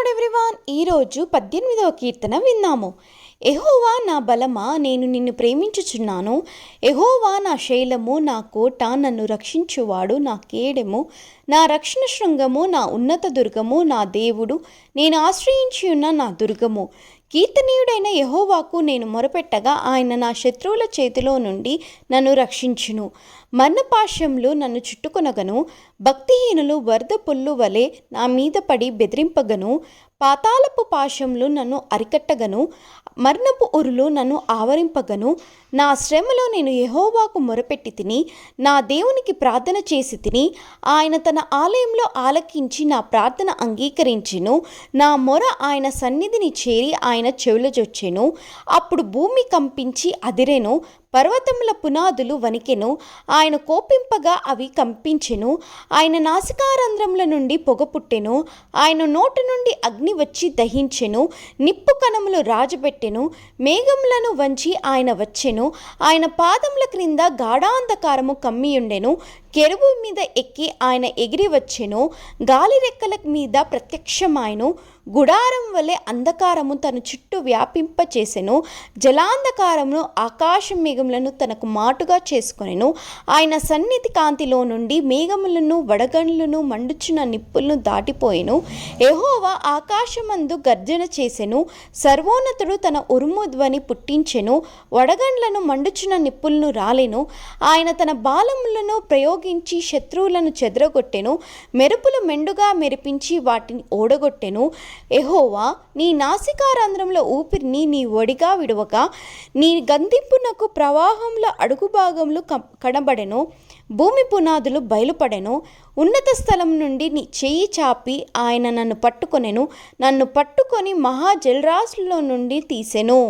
Lord everyone. ఈరోజు 18వ కీర్తన విన్నాము. యెహోవా నా బలమా, నేను నిన్ను ప్రేమించుచున్నాను. యెహోవా నా శైలము, నా కోట, నన్ను రక్షించువాడు, నా కేడెము, నా రక్షణ శృంగము, నా ఉన్నత దుర్గము, నా దేవుడు, నేను ఆశ్రయించి ఉన్న నా దుర్గము. కీర్తనీయుడైన యెహోవాకు నేను మొరపెట్టగా ఆయన నా శత్రువుల చేతిలో నుండి నన్ను రక్షించును. మరణపాశంలు నన్ను చుట్టుకొనగను, భక్తిహీనులు వరద పొల్లు వలె నా మీద పడి బెదిరింపగను. పాతాళపు పాశంలు నన్ను అరికట్టగను, మరణపు ఉరులు నన్ను ఆవరింపగను. నా శ్రమలో నేను యెహోవాకు మొరపెట్టి తిని, నా దేవునికి ప్రార్థన చేసి తిని, ఆయన తన ఆలయంలో ఆలకించి నా ప్రార్థన అంగీకరించెను. నా మొర ఆయన సన్నిధిని చేరి ఆయన చెవులజొచ్చెను. అప్పుడు భూమి కంపించి అదిరెను, పర్వతముల పునాదులు వణికెను. ఆయన కోపింపగా అవి కంపించెను. ఆయన నాసికారంధ్రముల నుండి పొగ పుట్టెను. ఆయన నోటి నుండి అగ్ని వచ్చి దహించెను. నిప్పు కణములు రాజబెట్టెను. మేఘములను వంచి ఆయన వచ్చెను. ఆయన పాదముల క్రింద గాఢాంధకారము కమ్మియుండెను. కెరువు మీద ఎక్కి ఆయన ఎగిరి వచ్చెను. గాలి రెక్కల మీద ప్రత్యక్షమాయను. గుడారం వలె అంధకారము తన చుట్టూ వ్యాపింపచేసెను. జలాంధకారమును ఆకాశ మేఘములను తనకు మాటుగా చేసుకొనెను. ఆయన సన్నిధి కాంతిలో నుండి మేఘములను వడగండ్లను మండుచున్న నిప్పులను దాటిపోయెను. యెహోవా ఆకాశమందు గర్జన చేసెను. సర్వోన్నతుడు తన ఉరుము ధ్వని పుట్టించెను. వడగండ్లను మండుచున్న నిప్పులను రాలెను. ఆయన తన బాలములను ప్రయోగించి శత్రువులను చెదరగొట్టెను. మెరుపులు మెండుగా మెరిపించి వాటిని ఓడగొట్టెను. యెహోవా, నీ నాసికారంధ్రంలో ఊపిరిని నీ ఒడిగా విడువగా, నీ గంధింపునకు ప్రవాహంలో అడుగు భాగములు కనబడెను. భూమి పునాదులు బయలుపడెను. ఉన్నత స్థలం నుండి నీ చెయ్యి చాపి ఆయన నన్ను పట్టుకొనెను. నన్ను పట్టుకొని మహా జలరాశుల్లో నుండి తీసెను.